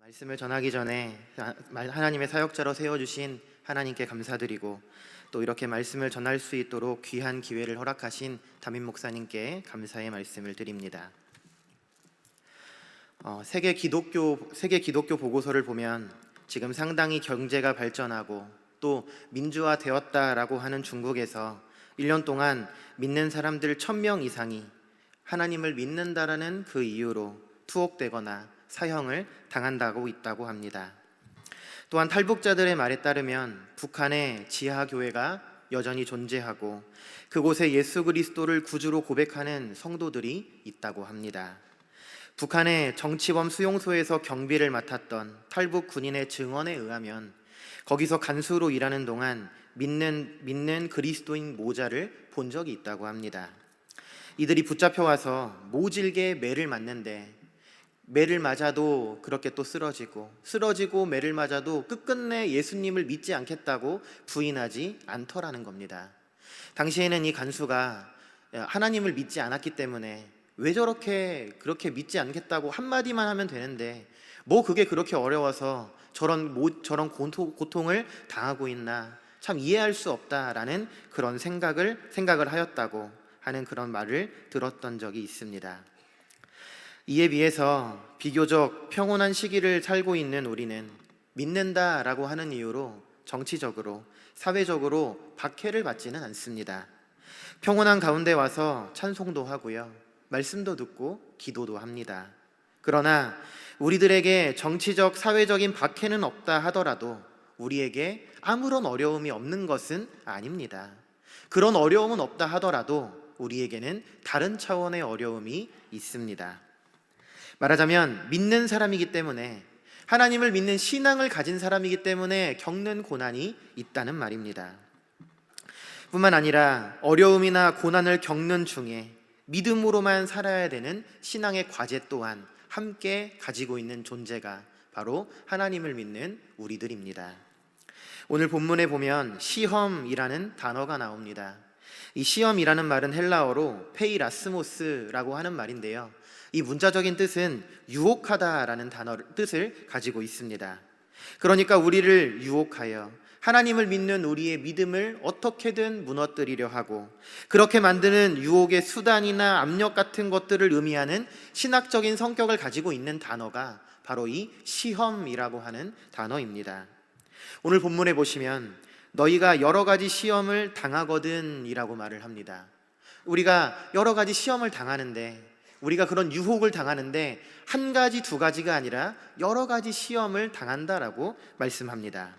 말씀을 전하기 전에 하나님의 사역자로 세워주신 하나님께 감사드리고, 또 이렇게 말씀을 전할 수 있도록 귀한 기회를 허락하신 담임 목사님께 감사의 말씀을 드립니다. 세계 기독교 보고서를 보면 지금 상당히 경제가 발전하고 또 민주화되었다라고 하는 중국에서 1년 동안 믿는 사람들 1000명 이상이 하나님을 믿는다라는 그 이유로 투옥되거나 사형을 당한다고 있다고 합니다. 또한 탈북자들의 말에 따르면 북한에 지하교회가 여전히 존재하고 그곳에 예수 그리스도를 구주로 고백하는 성도들이 있다고 합니다. 북한의 정치범 수용소에서 경비를 맡았던 탈북 군인의 증언에 의하면 거기서 간수로 일하는 동안 믿는 그리스도인 모자를 본 적이 있다고 합니다. 이들이 붙잡혀 와서 모질게 매를 맞는데 매를 맞아도 그렇게 또 쓰러지고 매를 맞아도 끝끝내 예수님을 믿지 않겠다고 부인하지 않더라는 겁니다. 당시에는 이 간수가 하나님을 믿지 않았기 때문에 왜 그렇게 믿지 않겠다고 한마디만 하면 되는데 뭐 그게 그렇게 어려워서 저런 고통을 당하고 있나, 참 이해할 수 없다라는 그런 생각을 하였다고 하는 그런 말을 들었던 적이 있습니다. 이에 비해서 비교적 평온한 시기를 살고 있는 우리는 믿는다라고 하는 이유로 정치적으로, 사회적으로 박해를 받지는 않습니다. 평온한 가운데 와서 찬송도 하고요, 말씀도 듣고 기도도 합니다. 그러나 우리들에게 정치적, 사회적인 박해는 없다 하더라도 우리에게 아무런 어려움이 없는 것은 아닙니다. 그런 어려움은 없다 하더라도 우리에게는 다른 차원의 어려움이 있습니다. 말하자면 믿는 사람이기 때문에, 하나님을 믿는 신앙을 가진 사람이기 때문에 겪는 고난이 있다는 말입니다. 뿐만 아니라 어려움이나 고난을 겪는 중에 믿음으로만 살아야 되는 신앙의 과제 또한 함께 가지고 있는 존재가 바로 하나님을 믿는 우리들입니다. 오늘 본문에 보면 시험이라는 단어가 나옵니다. 이 시험이라는 말은 헬라어로 페이라스모스라고 하는 말인데요, 이 문자적인 뜻은 유혹하다라는 뜻을 가지고 있습니다. 그러니까 우리를 유혹하여 하나님을 믿는 우리의 믿음을 어떻게든 무너뜨리려 하고, 그렇게 만드는 유혹의 수단이나 압력 같은 것들을 의미하는 신학적인 성격을 가지고 있는 단어가 바로 이 시험이라고 하는 단어입니다. 오늘 본문에 보시면 너희가 여러 가지 시험을 당하거든 이라고 말을 합니다. 우리가 여러 가지 시험을 당하는데, 우리가 그런 유혹을 당하는데 한 가지, 두 가지가 아니라 여러 가지 시험을 당한다라고 말씀합니다.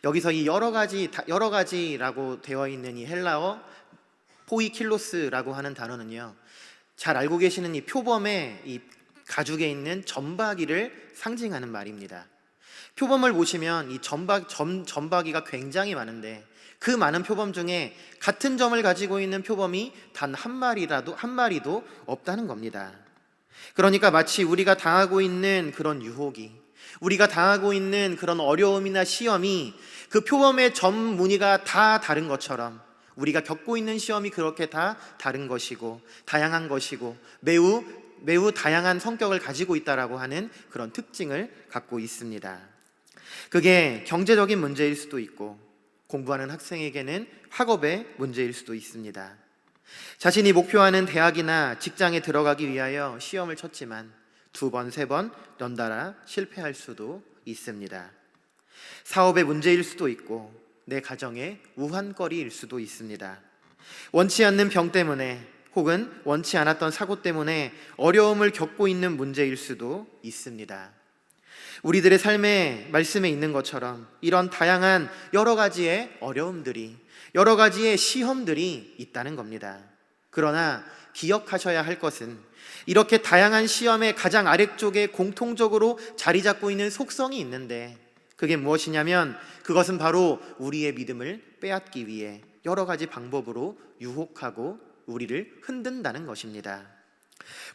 여기서 이 여러 가지라고 되어 있는 이 헬라어 포이킬로스라고 하는 단어는요, 잘 알고 계시는 이 표범의 이 가죽에 있는 점박이를 상징하는 말입니다. 표범을 보시면 이 점박이가 굉장히 많은데 그 많은 표범 중에 같은 점을 가지고 있는 표범이 단 한 마리도 없다는 겁니다. 그러니까 마치 우리가 당하고 있는 그런 유혹이, 우리가 당하고 있는 그런 어려움이나 시험이 그 표범의 점 무늬가 다 다른 것처럼 우리가 겪고 있는 시험이 그렇게 다 다른 것이고 다양한 것이고 매우 다양한 성격을 가지고 있다라고 하는 그런 특징을 갖고 있습니다. 그게 경제적인 문제일 수도 있고 공부하는 학생에게는 학업의 문제일 수도 있습니다. 자신이 목표하는 대학이나 직장에 들어가기 위하여 시험을 쳤지만 2번, 3번 연달아 실패할 수도 있습니다. 사업의 문제일 수도 있고 내 가정의 우환거리일 수도 있습니다. 원치 않는 병 때문에 혹은 원치 않았던 사고 때문에 어려움을 겪고 있는 문제일 수도 있습니다. 우리들의 삶의 말씀에 있는 것처럼 이런 다양한 여러 가지의 어려움들이, 여러 가지의 시험들이 있다는 겁니다. 그러나 기억하셔야 할 것은 이렇게 다양한 시험의 가장 아래쪽에 공통적으로 자리 잡고 있는 속성이 있는데, 그게 무엇이냐면 그것은 바로 우리의 믿음을 빼앗기 위해 여러 가지 방법으로 유혹하고 우리를 흔든다는 것입니다.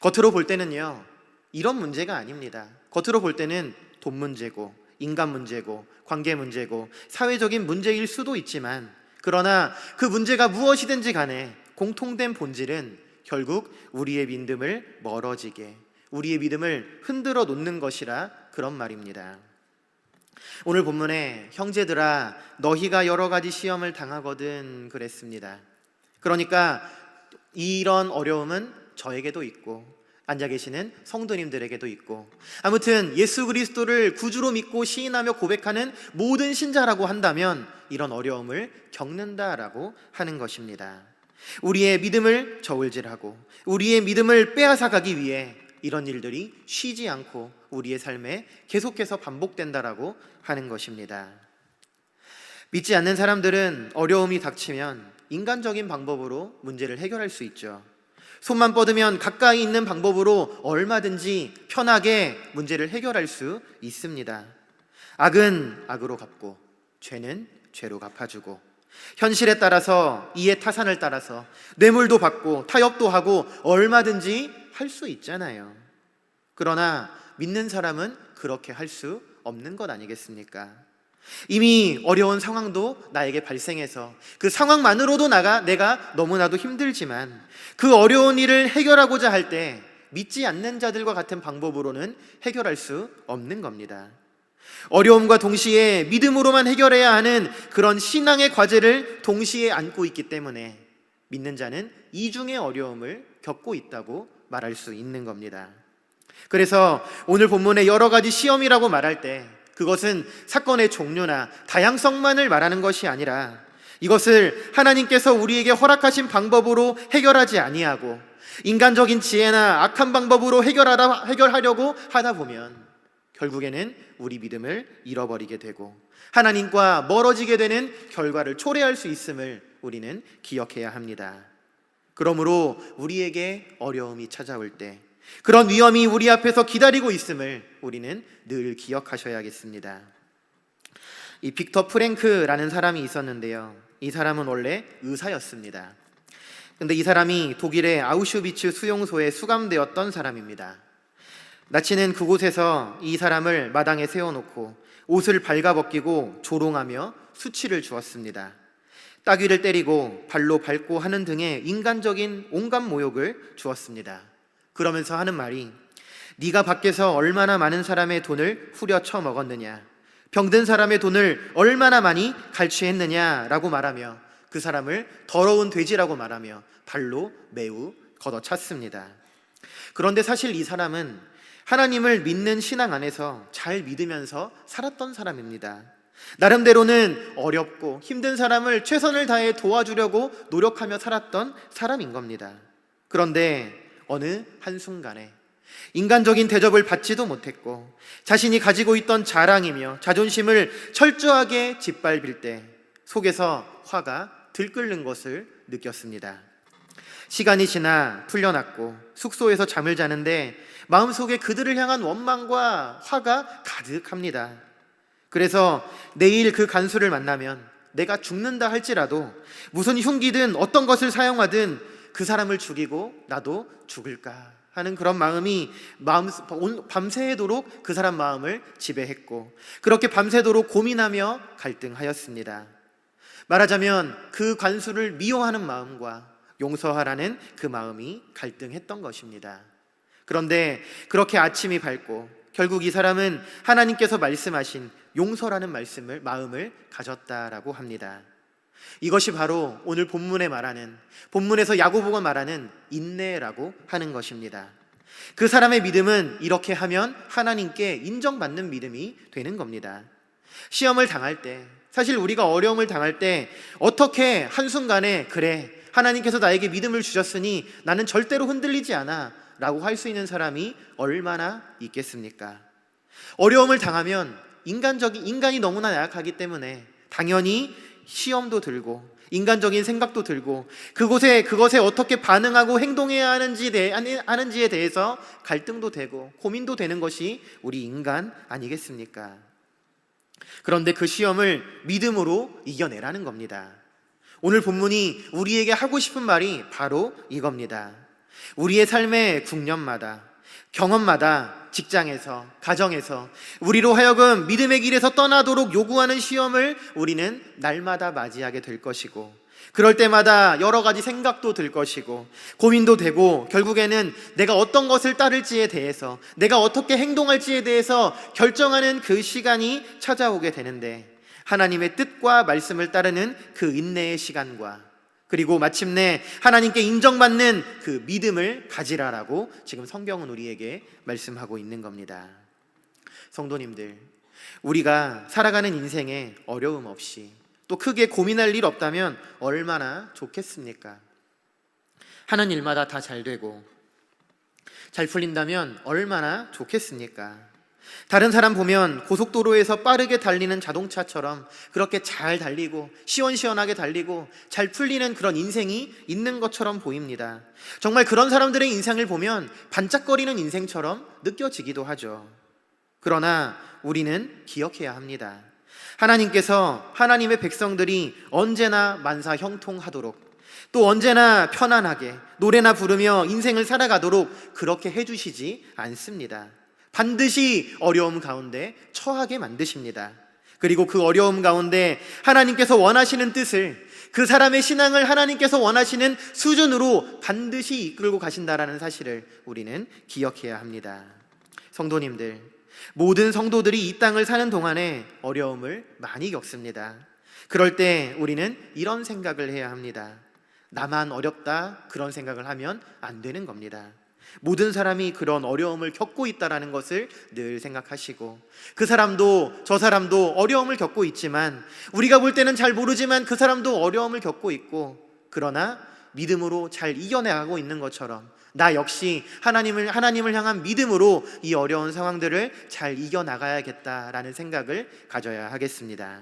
겉으로 볼 때는요, 이런 문제가 아닙니다. 겉으로 볼 때는 돈 문제고 인간 문제고 관계 문제고 사회적인 문제일 수도 있지만, 그러나 그 문제가 무엇이든지 간에 공통된 본질은 결국 우리의 믿음을 멀어지게, 우리의 믿음을 흔들어 놓는 것이라 그런 말입니다. 오늘 본문에 형제들아 너희가 여러 가지 시험을 당하거든 그랬습니다. 그러니까 이런 어려움은 저에게도 있고 앉아 계시는 성도님들에게도 있고, 아무튼 예수 그리스도를 구주로 믿고 시인하며 고백하는 모든 신자라고 한다면 이런 어려움을 겪는다라고 하는 것입니다. 우리의 믿음을 저울질하고 우리의 믿음을 빼앗아가기 위해 이런 일들이 쉬지 않고 우리의 삶에 계속해서 반복된다라고 하는 것입니다. 믿지 않는 사람들은 어려움이 닥치면 인간적인 방법으로 문제를 해결할 수 있죠. 손만 뻗으면 가까이 있는 방법으로 얼마든지 편하게 문제를 해결할 수 있습니다. 악은 악으로 갚고 죄는 죄로 갚아주고 현실에 따라서 이해 타산을 따라서 뇌물도 받고 타협도 하고 얼마든지 할 수 있잖아요. 그러나 믿는 사람은 그렇게 할 수 없는 것 아니겠습니까? 이미 어려운 상황도 나에게 발생해서 그 상황만으로도 내가 너무나도 힘들지만 그 어려운 일을 해결하고자 할 때 믿지 않는 자들과 같은 방법으로는 해결할 수 없는 겁니다. 어려움과 동시에 믿음으로만 해결해야 하는 그런 신앙의 과제를 동시에 안고 있기 때문에 믿는 자는 이중의 어려움을 겪고 있다고 말할 수 있는 겁니다. 그래서 오늘 본문의 여러 가지 시험이라고 말할 때 그것은 사건의 종류나 다양성만을 말하는 것이 아니라 이것을 하나님께서 우리에게 허락하신 방법으로 해결하지 아니하고 인간적인 지혜나 악한 방법으로 해결하려고 하다 보면 결국에는 우리 믿음을 잃어버리게 되고 하나님과 멀어지게 되는 결과를 초래할 수 있음을 우리는 기억해야 합니다. 그러므로 우리에게 어려움이 찾아올 때 그런 위험이 우리 앞에서 기다리고 있음을 우리는 늘 기억하셔야겠습니다. 이 빅터 프랭크라는 사람이 있었는데요, 이 사람은 원래 의사였습니다. 근데 이 사람이 독일의 아우슈비츠 수용소에 수감되었던 사람입니다. 나치는 그곳에서 이 사람을 마당에 세워놓고 옷을 발가벗기고 조롱하며 수치를 주었습니다. 따귀를 때리고 발로 밟고 하는 등의 인간적인 온갖 모욕을 주었습니다. 그러면서 하는 말이 네가 밖에서 얼마나 많은 사람의 돈을 후려쳐 먹었느냐, 병든 사람의 돈을 얼마나 많이 갈취했느냐라고 말하며 그 사람을 더러운 돼지라고 말하며 발로 매우 걷어찼습니다. 그런데 사실 이 사람은 하나님을 믿는 신앙 안에서 잘 믿으면서 살았던 사람입니다. 나름대로는 어렵고 힘든 사람을 최선을 다해 도와주려고 노력하며 살았던 사람인 겁니다. 그런데 어느 한순간에 인간적인 대접을 받지도 못했고 자신이 가지고 있던 자랑이며 자존심을 철저하게 짓밟을 때 속에서 화가 들끓는 것을 느꼈습니다. 시간이 지나 풀려났고 숙소에서 잠을 자는데 마음속에 그들을 향한 원망과 화가 가득합니다. 그래서 내일 그 간수를 만나면 내가 죽는다 할지라도 무슨 흉기든 어떤 것을 사용하든 그 사람을 죽이고 나도 죽을까 하는 그런 마음이 밤새도록 그 사람 마음을 지배했고 그렇게 밤새도록 고민하며 갈등하였습니다. 말하자면 그 관수를 미워하는 마음과 용서하라는 그 마음이 갈등했던 것입니다. 그런데 그렇게 아침이 밝고 결국 이 사람은 하나님께서 말씀하신 용서라는 마음을 가졌다라고 합니다. 이것이 바로 오늘 본문에서 야고보가 말하는 인내라고 하는 것입니다. 그 사람의 믿음은 이렇게 하면 하나님께 인정받는 믿음이 되는 겁니다. 시험을 당할 때, 사실 우리가 어려움을 당할 때 어떻게 한순간에 그래 하나님께서 나에게 믿음을 주셨으니 나는 절대로 흔들리지 않아 라고 할 수 있는 사람이 얼마나 있겠습니까? 어려움을 당하면 인간이 너무나 나약하기 때문에 당연히 시험도 들고 인간적인 생각도 들고 그것에 어떻게 반응하고 행동해야 하는지에 대해서 갈등도 되고 고민도 되는 것이 우리 인간 아니겠습니까? 그런데 그 시험을 믿음으로 이겨내라는 겁니다. 오늘 본문이 우리에게 하고 싶은 말이 바로 이겁니다. 우리의 삶의 국년마다, 경험마다, 직장에서, 가정에서 우리로 하여금 믿음의 길에서 떠나도록 요구하는 시험을 우리는 날마다 맞이하게 될 것이고 그럴 때마다 여러 가지 생각도 들 것이고 고민도 되고 결국에는 내가 어떤 것을 따를지에 대해서, 내가 어떻게 행동할지에 대해서 결정하는 그 시간이 찾아오게 되는데, 하나님의 뜻과 말씀을 따르는 그 인내의 시간과 그리고 마침내 하나님께 인정받는 그 믿음을 가지라라고 지금 성경은 우리에게 말씀하고 있는 겁니다. 성도님들, 우리가 살아가는 인생에 어려움 없이 또 크게 고민할 일 없다면 얼마나 좋겠습니까? 하는 일마다 다 잘 되고 잘 풀린다면 얼마나 좋겠습니까? 다른 사람 보면 고속도로에서 빠르게 달리는 자동차처럼 그렇게 잘 달리고 시원시원하게 달리고 잘 풀리는 그런 인생이 있는 것처럼 보입니다. 정말 그런 사람들의 인생을 보면 반짝거리는 인생처럼 느껴지기도 하죠. 그러나 우리는 기억해야 합니다. 하나님께서 하나님의 백성들이 언제나 만사 형통하도록, 또 언제나 편안하게 노래나 부르며 인생을 살아가도록 그렇게 해주시지 않습니다. 반드시 어려움 가운데 처하게 만드십니다. 그리고 그 어려움 가운데 하나님께서 원하시는 뜻을, 그 사람의 신앙을 하나님께서 원하시는 수준으로 반드시 이끌고 가신다라는 사실을 우리는 기억해야 합니다. 성도님들, 모든 성도들이 이 땅을 사는 동안에 어려움을 많이 겪습니다. 그럴 때 우리는 이런 생각을 해야 합니다. 나만 어렵다, 그런 생각을 하면 안 되는 겁니다. 모든 사람이 그런 어려움을 겪고 있다는 것을 늘 생각하시고, 그 사람도 저 사람도 어려움을 겪고 있지만, 우리가 볼 때는 잘 모르지만 그 사람도 어려움을 겪고 있고, 그러나 믿음으로 잘 이겨내가고 있는 것처럼 나 역시 하나님을 향한 믿음으로 이 어려운 상황들을 잘 이겨나가야겠다라는 생각을 가져야 하겠습니다.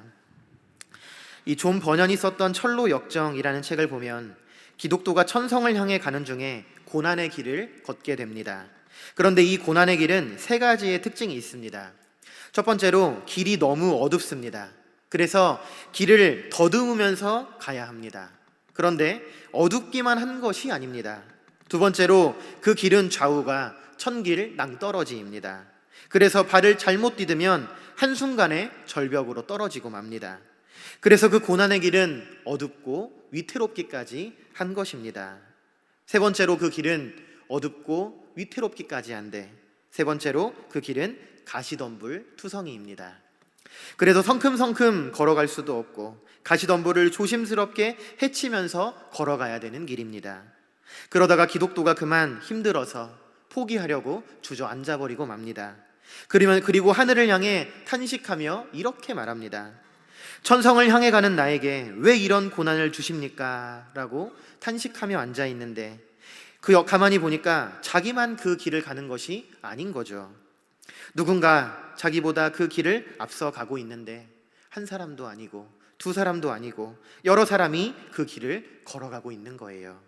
이 존 버년이 썼던 철로 역정이라는 책을 보면 기독도가 천성을 향해 가는 중에 고난의 길을 걷게 됩니다. 그런데 이 고난의 길은 세 가지의 특징이 있습니다. 첫 번째로 길이 너무 어둡습니다. 그래서 길을 더듬으면서 가야 합니다. 그런데 어둡기만 한 것이 아닙니다. 두 번째로 그 길은 좌우가 천길 낭떠러지입니다. 그래서 발을 잘못 디디면 한순간에 절벽으로 떨어지고 맙니다. 그래서 그 고난의 길은 어둡고 위태롭기까지 한 것입니다. 세 번째로 그 길은 어둡고 위태롭기까지 한데, 세 번째로 그 길은 가시덤불 투성이입니다. 그래서 성큼성큼 걸어갈 수도 없고 가시덤불을 조심스럽게 헤치면서 걸어가야 되는 길입니다. 그러다가 기독도가 그만 힘들어서 포기하려고 주저앉아버리고 맙니다. 그리고 하늘을 향해 탄식하며 이렇게 말합니다. 천성을 향해 가는 나에게 왜 이런 고난을 주십니까? 라고 탄식하며 앉아있는데, 가만히 보니까 자기만 그 길을 가는 것이 아닌 거죠. 누군가 자기보다 그 길을 앞서 가고 있는데, 한 사람도 아니고 두 사람도 아니고 여러 사람이 그 길을 걸어가고 있는 거예요.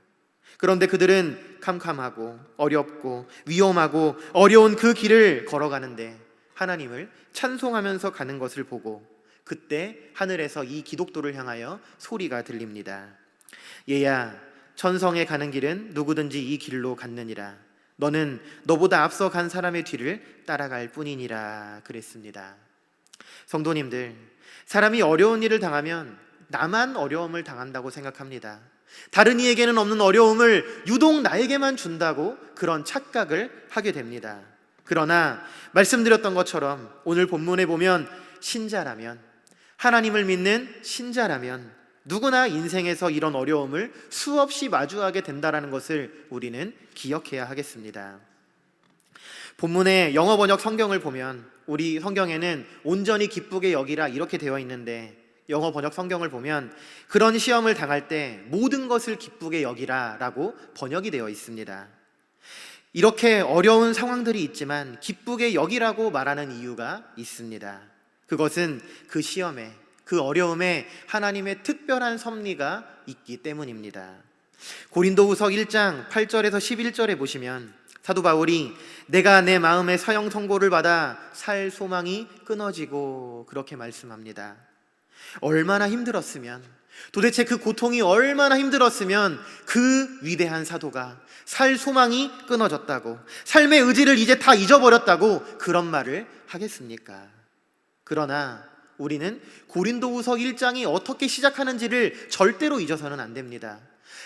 그런데 그들은 캄캄하고 어렵고 위험하고 어려운 그 길을 걸어가는데 하나님을 찬송하면서 가는 것을 보고, 그때 하늘에서 이 기독도를 향하여 소리가 들립니다. 얘야, 천성에 가는 길은 누구든지 이 길로 갔느니라. 너는 너보다 앞서 간 사람의 뒤를 따라갈 뿐이니라 그랬습니다. 성도님들, 사람이 어려운 일을 당하면 나만 어려움을 당한다고 생각합니다. 다른 이에게는 없는 어려움을 유독 나에게만 준다고 그런 착각을 하게 됩니다. 그러나 말씀드렸던 것처럼 오늘 본문에 보면 신자라면, 하나님을 믿는 신자라면 누구나 인생에서 이런 어려움을 수없이 마주하게 된다는 것을 우리는 기억해야 하겠습니다. 본문의 영어 번역 성경을 보면 우리 성경에는 온전히 기쁘게 여기라 이렇게 되어 있는데, 영어 번역 성경을 보면 그런 시험을 당할 때 모든 것을 기쁘게 여기라 라고 번역이 되어 있습니다. 이렇게 어려운 상황들이 있지만 기쁘게 여기라고 말하는 이유가 있습니다. 그것은 그 시험에, 그 어려움에 하나님의 특별한 섭리가 있기 때문입니다. 고린도후서 1장 8절에서 11절에 보시면 사도 바울이 내가 내 마음의 사형 선고를 받아 살 소망이 끊어지고 그렇게 말씀합니다. 얼마나 힘들었으면, 도대체 그 고통이 얼마나 힘들었으면 그 위대한 사도가 살 소망이 끊어졌다고, 삶의 의지를 이제 다 잊어버렸다고 그런 말을 하겠습니까? 그러나 우리는 고린도후서 1장이 어떻게 시작하는지를 절대로 잊어서는 안 됩니다.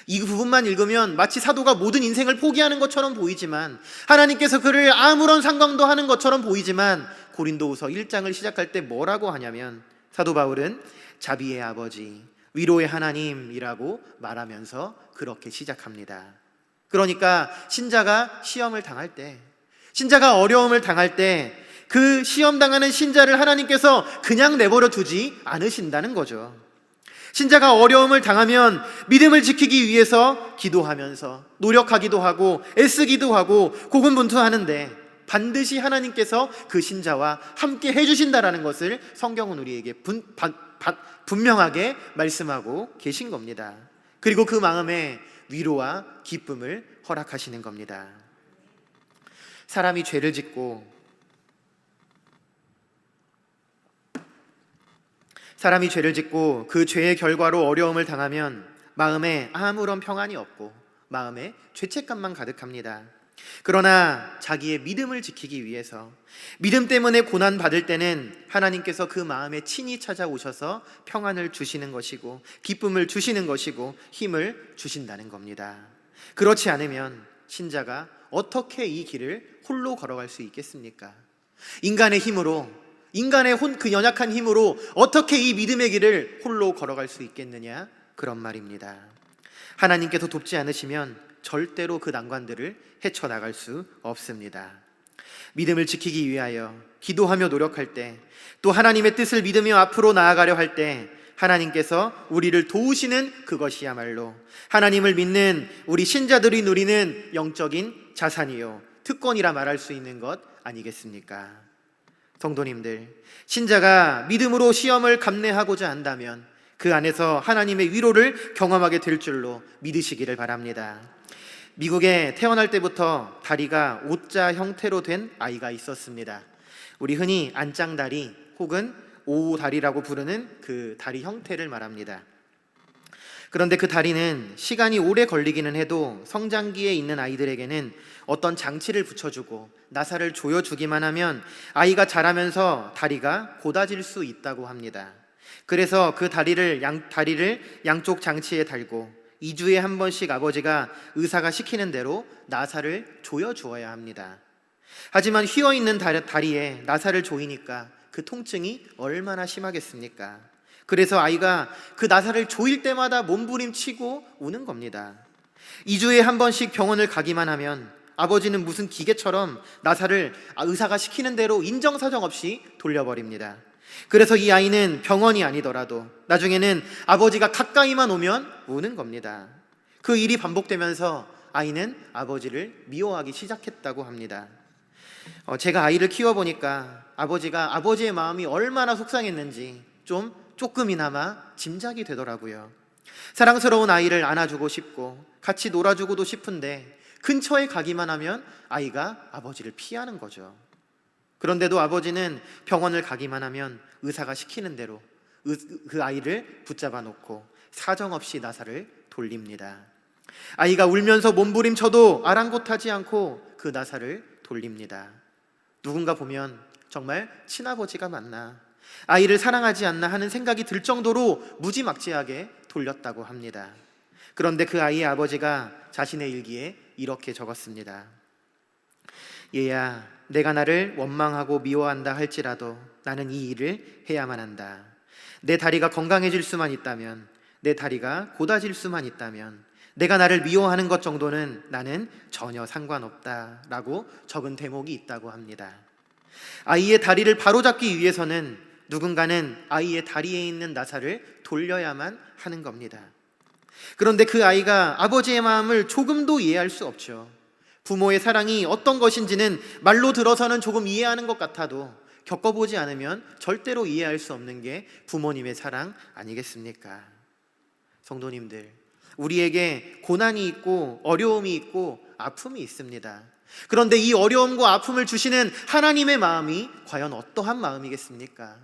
이 부분만 읽으면 마치 사도가 모든 인생을 포기하는 것처럼 보이지만, 하나님께서 그를 아무런 상관도 하는 것처럼 보이지만, 고린도후서 1장을 시작할 때 뭐라고 하냐면 사도 바울은 자비의 아버지, 위로의 하나님이라고 말하면서 그렇게 시작합니다. 그러니까 신자가 시험을 당할 때, 신자가 어려움을 당할 때 그 시험 당하는 신자를 하나님께서 그냥 내버려 두지 않으신다는 거죠. 신자가 어려움을 당하면 믿음을 지키기 위해서 기도하면서 노력하기도 하고 애쓰기도 하고 고군분투하는데, 반드시 하나님께서 그 신자와 함께 해주신다라는 것을 성경은 우리에게 분명하게 말씀하고 계신 겁니다. 그리고 그 마음에 위로와 기쁨을 허락하시는 겁니다. 사람이 죄를 짓고 그 죄의 결과로 어려움을 당하면 마음에 아무런 평안이 없고 마음에 죄책감만 가득합니다. 그러나 자기의 믿음을 지키기 위해서, 믿음 때문에 고난받을 때는 하나님께서 그 마음에 친히 찾아오셔서 평안을 주시는 것이고 기쁨을 주시는 것이고 힘을 주신다는 겁니다. 그렇지 않으면 신자가 어떻게 이 길을 홀로 걸어갈 수 있겠습니까? 인간의 힘으로, 그 연약한 힘으로 어떻게 이 믿음의 길을 홀로 걸어갈 수 있겠느냐, 그런 말입니다. 하나님께서 돕지 않으시면 절대로 그 난관들을 헤쳐나갈 수 없습니다. 믿음을 지키기 위하여 기도하며 노력할 때, 또 하나님의 뜻을 믿으며 앞으로 나아가려 할 때 하나님께서 우리를 도우시는 그것이야말로 하나님을 믿는 우리 신자들이 누리는 영적인 자산이요 특권이라 말할 수 있는 것 아니겠습니까? 성도님들, 신자가 믿음으로 시험을 감내하고자 한다면 그 안에서 하나님의 위로를 경험하게 될 줄로 믿으시기를 바랍니다. 미국에 태어날 때부터 다리가 O자 형태로 된 아이가 있었습니다. 우리 흔히 안짱다리 혹은 O다리라고 부르는 그 다리 형태를 말합니다. 그런데 그 다리는 시간이 오래 걸리기는 해도 성장기에 있는 아이들에게는 어떤 장치를 붙여주고 나사를 조여주기만 하면 아이가 자라면서 다리가 곧아질 수 있다고 합니다. 그래서 그 다리를 양쪽 장치에 달고 2주에 한 번씩 아버지가 의사가 시키는 대로 나사를 조여주어야 합니다. 하지만 휘어있는 다리에 나사를 조이니까 그 통증이 얼마나 심하겠습니까? 그래서 아이가 그 나사를 조일 때마다 몸부림치고 우는 겁니다. 2주에 한 번씩 병원을 가기만 하면 아버지는 무슨 기계처럼 나사를 의사가 시키는 대로 인정사정 없이 돌려버립니다. 그래서 이 아이는 병원이 아니더라도 나중에는 아버지가 가까이만 오면 우는 겁니다. 그 일이 반복되면서 아이는 아버지를 미워하기 시작했다고 합니다. 제가 아이를 키워보니까 아버지가 아버지의 마음이 얼마나 속상했는지 조금이나마 짐작이 되더라고요. 사랑스러운 아이를 안아주고 싶고 같이 놀아주고도 싶은데 근처에 가기만 하면 아이가 아버지를 피하는 거죠. 그런데도 아버지는 병원을 가기만 하면 의사가 시키는 대로 그 아이를 붙잡아 놓고 사정없이 나사를 돌립니다. 아이가 울면서 몸부림쳐도 아랑곳하지 않고 그 나사를 돌립니다. 누군가 보면 정말 친아버지가 맞나, 아이를 사랑하지 않나 하는 생각이 들 정도로 무지막지하게 돌렸다고 합니다. 그런데 그 아이의 아버지가 자신의 일기에 이렇게 적었습니다. 얘야, 내가 나를 원망하고 미워한다 할지라도 나는 이 일을 해야만 한다. 내 다리가 건강해질 수만 있다면, 내 다리가 곧아질 수만 있다면 내가 나를 미워하는 것 정도는 나는 전혀 상관없다라고 적은 대목이 있다고 합니다. 아이의 다리를 바로잡기 위해서는 누군가는 아이의 다리에 있는 나사를 돌려야만 하는 겁니다. 그런데 그 아이가 아버지의 마음을 조금도 이해할 수 없죠. 부모의 사랑이 어떤 것인지는 말로 들어서는 조금 이해하는 것 같아도 겪어보지 않으면 절대로 이해할 수 없는 게 부모님의 사랑 아니겠습니까? 성도님들, 우리에게 고난이 있고 어려움이 있고 아픔이 있습니다. 그런데 이 어려움과 아픔을 주시는 하나님의 마음이 과연 어떠한 마음이겠습니까?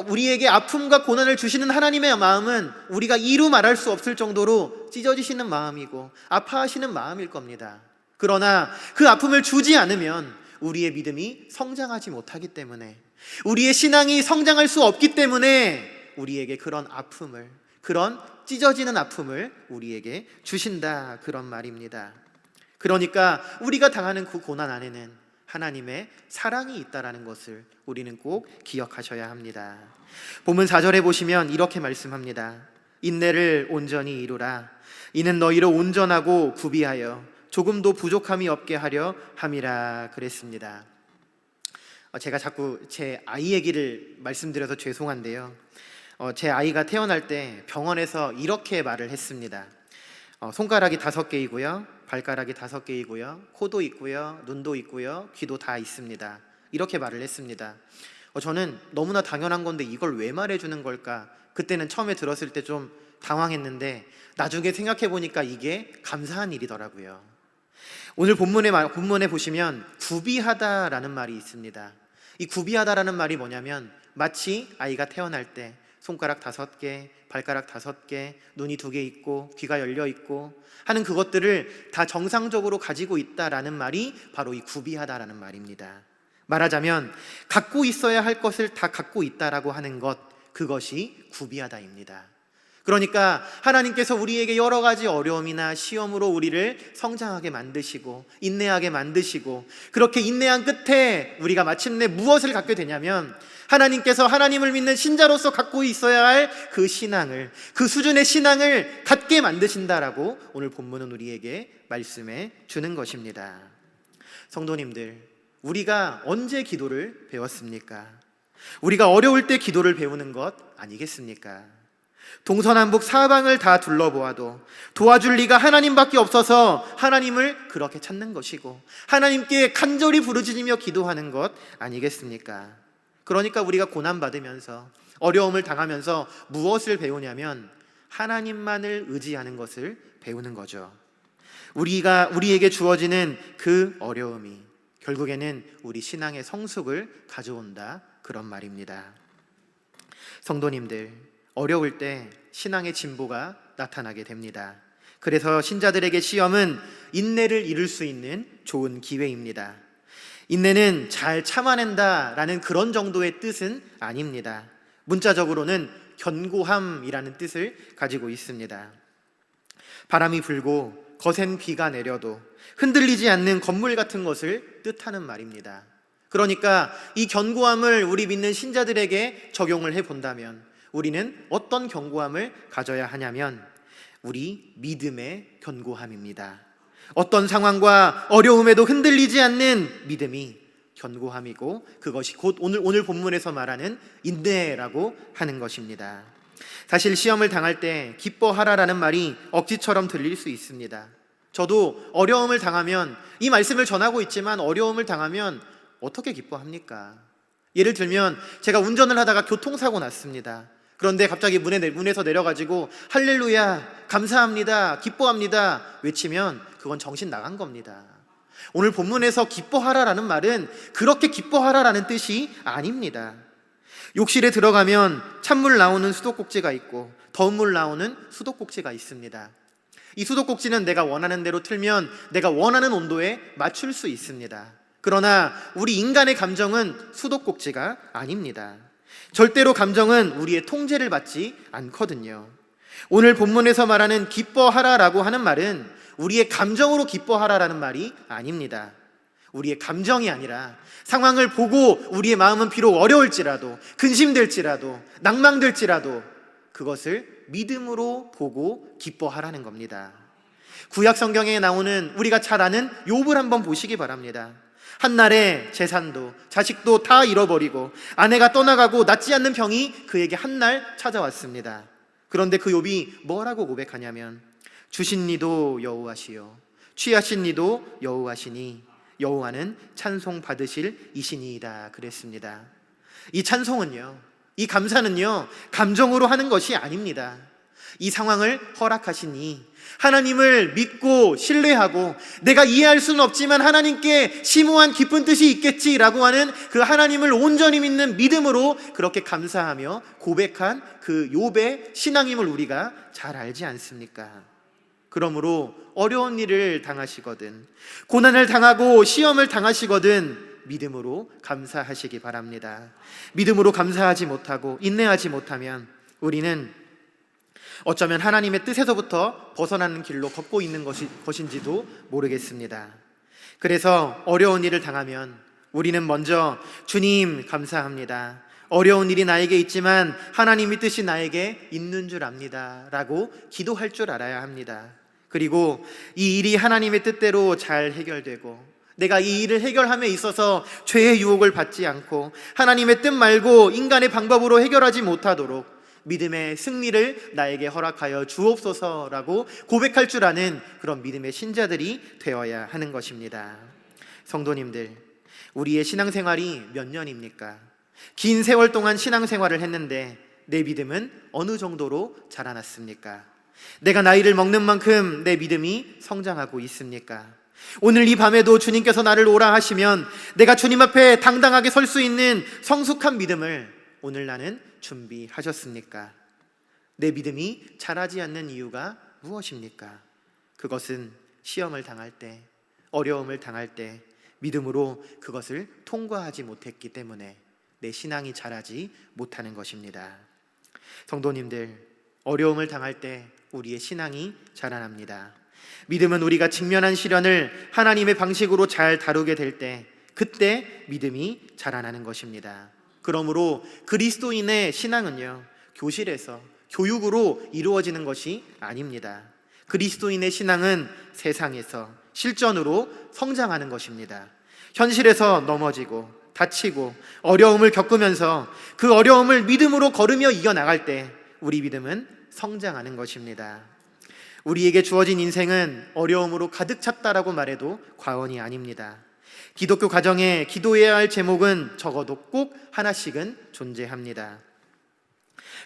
우리에게 아픔과 고난을 주시는 하나님의 마음은 우리가 이루 말할 수 없을 정도로 찢어지시는 마음이고 아파하시는 마음일 겁니다. 그러나 그 아픔을 주지 않으면 우리의 믿음이 성장하지 못하기 때문에 우리의 신앙이 성장할 수 없기 때문에 우리에게 그런 아픔을, 그런 찢어지는 아픔을 우리에게 주신다, 그런 말입니다. 그러니까 우리가 당하는 그 고난 안에는 하나님의 사랑이 있다라는 것을 우리는 꼭 기억하셔야 합니다. 본문 4절에 보시면 이렇게 말씀합니다. 인내를 온전히 이루라. 이는 너희를 온전하고 구비하여 조금도 부족함이 없게 하려 함이라 그랬습니다. 제가 자꾸 제 아이 얘기를 말씀드려서 죄송한데요. 제 아이가 태어날 때 병원에서 이렇게 말을 했습니다. 손가락이 5개이고요, 발가락이 5개이고요, 코도 있고요, 눈도 있고요, 귀도 다 있습니다. 이렇게 말을 했습니다. 저는 너무나 당연한 건데 이걸 왜 말해주는 걸까? 그때는 처음에 들었을 때 좀 당황했는데 나중에 생각해 보니까 이게 감사한 일이더라고요. 오늘 본문에 보시면 구비하다라는 말이 있습니다. 이 구비하다라는 말이 뭐냐면 마치 아이가 태어날 때 손가락 5개, 발가락 5개, 눈이 2개 있고 귀가 열려 있고 하는 그것들을 다 정상적으로 가지고 있다라는 말이 바로 이 구비하다라는 말입니다. 말하자면 갖고 있어야 할 것을 다 갖고 있다라고 하는 것, 그것이 구비하다입니다. 그러니까 하나님께서 우리에게 여러 가지 어려움이나 시험으로 우리를 성장하게 만드시고 인내하게 만드시고, 그렇게 인내한 끝에 우리가 마침내 무엇을 갖게 되냐면 하나님께서 하나님을 믿는 신자로서 갖고 있어야 할 그 신앙을, 그 수준의 신앙을 갖게 만드신다라고 오늘 본문은 우리에게 말씀해 주는 것입니다. 성도님들, 우리가 언제 기도를 배웠습니까? 우리가 어려울 때 기도를 배우는 것 아니겠습니까? 동서남북 사방을 다 둘러보아도 도와줄 리가 하나님밖에 없어서 하나님을 그렇게 찾는 것이고 하나님께 간절히 부르짖으며 기도하는 것 아니겠습니까? 그러니까 우리가 고난받으면서 어려움을 당하면서 무엇을 배우냐면 하나님만을 의지하는 것을 배우는 거죠. 우리에게 주어지는 그 어려움이 결국에는 우리 신앙의 성숙을 가져온다, 그런 말입니다. 성도님들, 어려울 때 신앙의 진보가 나타나게 됩니다. 그래서 신자들에게 시험은 인내를 이룰 수 있는 좋은 기회입니다. 인내는 잘 참아낸다라는 그런 정도의 뜻은 아닙니다. 문자적으로는 견고함이라는 뜻을 가지고 있습니다. 바람이 불고 거센 비가 내려도 흔들리지 않는 건물 같은 것을 뜻하는 말입니다. 그러니까 이 견고함을 우리 믿는 신자들에게 적용을 해본다면 우리는 어떤 견고함을 가져야 하냐면 우리 믿음의 견고함입니다. 어떤 상황과 어려움에도 흔들리지 않는 믿음이 견고함이고, 그것이 곧 오늘 본문에서 말하는 인내라고 하는 것입니다. 사실 시험을 당할 때 기뻐하라라는 말이 억지처럼 들릴 수 있습니다. 저도 어려움을 당하면, 이 말씀을 전하고 있지만 어려움을 당하면 어떻게 기뻐합니까? 예를 들면 제가 운전을 하다가 교통사고 났습니다. 그런데 갑자기 문에서 내려가지고 할렐루야, 감사합니다, 기뻐합니다 외치면 그건 정신 나간 겁니다. 오늘 본문에서 기뻐하라라는 말은 그렇게 기뻐하라라는 뜻이 아닙니다. 욕실에 들어가면 찬물 나오는 수도꼭지가 있고 더운 물 나오는 수도꼭지가 있습니다. 이 수도꼭지는 내가 원하는 대로 틀면 내가 원하는 온도에 맞출 수 있습니다. 그러나 우리 인간의 감정은 수도꼭지가 아닙니다. 절대로 감정은 우리의 통제를 받지 않거든요. 오늘 본문에서 말하는 기뻐하라라고 하는 말은 우리의 감정으로 기뻐하라라는 말이 아닙니다. 우리의 감정이 아니라 상황을 보고 우리의 마음은 비록 어려울지라도, 근심될지라도, 낭망될지라도 그것을 믿음으로 보고 기뻐하라는 겁니다. 구약 성경에 나오는 우리가 잘 아는 욥을 한번 보시기 바랍니다. 한날에 재산도 자식도 다 잃어버리고 아내가 떠나가고 낫지 않는 병이 그에게 한날 찾아왔습니다. 그런데 그 욥이 뭐라고 고백하냐면 주신 이도 여호와시요 취하신 이도 여호와시니 여호와는 찬송 받으실 이시니이다 그랬습니다. 이 찬송은요, 이 감사는요, 감정으로 하는 것이 아닙니다. 이 상황을 허락하시니 하나님을 믿고 신뢰하고 내가 이해할 수는 없지만 하나님께 심오한 깊은 뜻이 있겠지라고 하는 그 하나님을 온전히 믿는 믿음으로 그렇게 감사하며 고백한 그 욥의 신앙임을 우리가 잘 알지 않습니까? 그러므로 어려운 일을 당하시거든, 고난을 당하고 시험을 당하시거든 믿음으로 감사하시기 바랍니다. 믿음으로 감사하지 못하고 인내하지 못하면 우리는 어쩌면 하나님의 뜻에서부터 벗어나는 길로 걷고 있는 것인지도 모르겠습니다. 그래서 어려운 일을 당하면 우리는 먼저 주님 감사합니다. 어려운 일이 나에게 있지만 하나님의 뜻이 나에게 있는 줄 압니다 라고 기도할 줄 알아야 합니다. 그리고 이 일이 하나님의 뜻대로 잘 해결되고 내가 이 일을 해결함에 있어서 죄의 유혹을 받지 않고 하나님의 뜻 말고 인간의 방법으로 해결하지 못하도록 믿음의 승리를 나에게 허락하여 주옵소서라고 고백할 줄 아는 그런 믿음의 신자들이 되어야 하는 것입니다. 성도님들, 우리의 신앙생활이 몇 년입니까? 긴 세월 동안 신앙생활을 했는데 내 믿음은 어느 정도로 자라났습니까? 내가 나이를 먹는 만큼 내 믿음이 성장하고 있습니까? 오늘 이 밤에도 주님께서 나를 오라 하시면 내가 주님 앞에 당당하게 설 수 있는 성숙한 믿음을 오늘 나는 준비하셨습니까? 내 믿음이 자라지 않는 이유가 무엇입니까? 그것은 시험을 당할 때, 어려움을 당할 때 믿음으로 그것을 통과하지 못했기 때문에 내 신앙이 자라지 못하는 것입니다. 성도님들, 어려움을 당할 때 우리의 신앙이 자라납니다. 믿음은 우리가 직면한 시련을 하나님의 방식으로 잘 다루게 될 때 그때 믿음이 자라나는 것입니다. 그러므로 그리스도인의 신앙은요, 교실에서 교육으로 이루어지는 것이 아닙니다. 그리스도인의 신앙은 세상에서 실전으로 성장하는 것입니다. 현실에서 넘어지고 다치고 어려움을 겪으면서 그 어려움을 믿음으로 걸으며 이겨나갈 때 우리 믿음은 성장하는 것입니다. 우리에게 주어진 인생은 어려움으로 가득 찼다라고 말해도 과언이 아닙니다. 기독교 가정에 기도해야 할 제목은 적어도 꼭 하나씩은 존재합니다.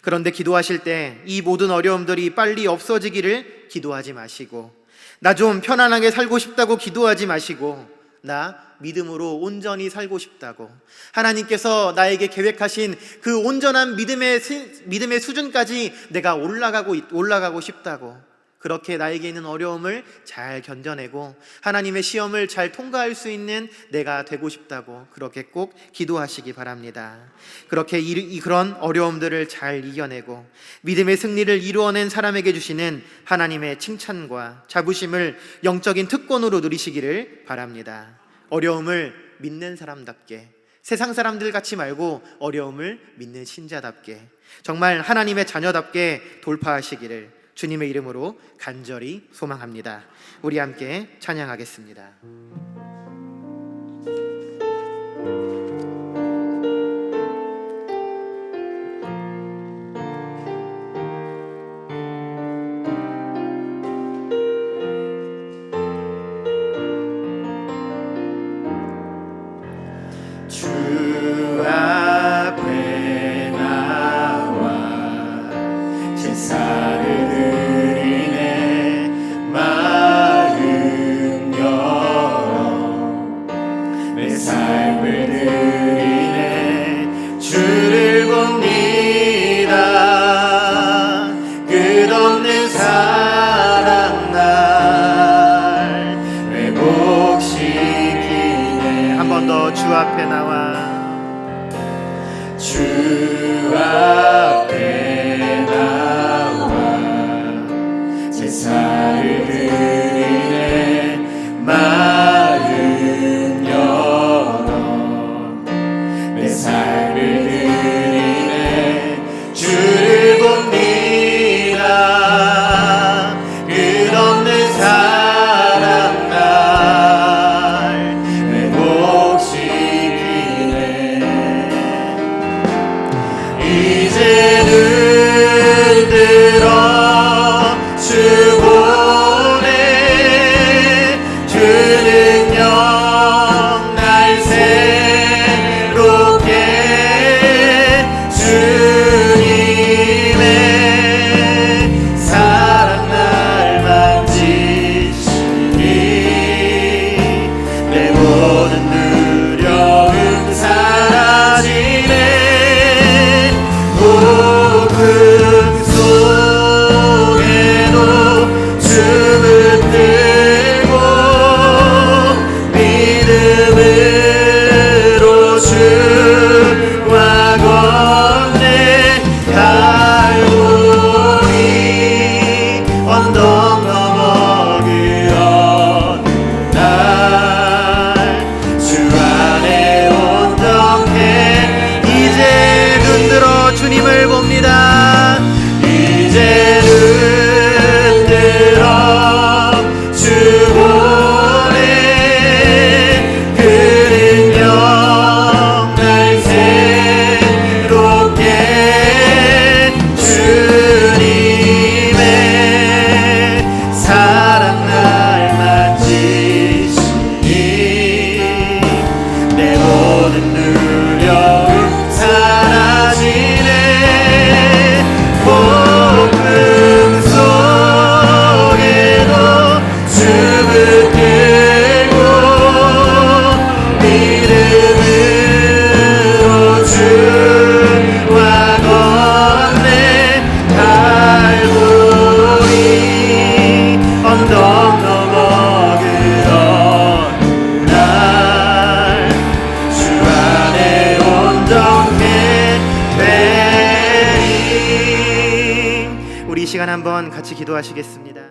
그런데 기도하실 때 이 모든 어려움들이 빨리 없어지기를 기도하지 마시고, 나 좀 편안하게 살고 싶다고 기도하지 마시고, 나 믿음으로 온전히 살고 싶다고, 하나님께서 나에게 계획하신 그 온전한 믿음의 수준까지 내가 올라가고 싶다고, 그렇게 나에게 있는 어려움을 잘 견뎌내고 하나님의 시험을 잘 통과할 수 있는 내가 되고 싶다고 그렇게 꼭 기도하시기 바랍니다. 그렇게 그런 어려움들을 잘 이겨내고 믿음의 승리를 이루어낸 사람에게 주시는 하나님의 칭찬과 자부심을 영적인 특권으로 누리시기를 바랍니다. 어려움을 믿는 사람답게, 세상 사람들 같이 말고 어려움을 믿는 신자답게, 정말 하나님의 자녀답게 돌파하시기를 주님의 이름으로 간절히 소망합니다. 우리 함께 찬양하겠습니다. 주 앞에 나와 제사를 삶을 드리네. 주를 봅니다. 끝없는 사랑 날 회복시키네. 한 번 더 주 앞에 나와, 주 앞에 나와 제사를 드리네. 마음 열어 내 삶을 드리네. 주를 봅니다. 끝없는 사랑 날 회복시키네. 이제는 들어 주 모든 두려움 사라지네. 주님을 봅니다. 이제는 들어 주 보내 그 능력 날 새롭게 주님의 사랑 날 만지시니 내 모든 두려움 사라지네. 폭풍 속에도 주 붙들고 믿음으로 주와 건네 갈보리 언덕 넘어 그 어느 날 주 안에 온전해 되리. 우리 이 시간 한번 같이 기도하시겠습니다.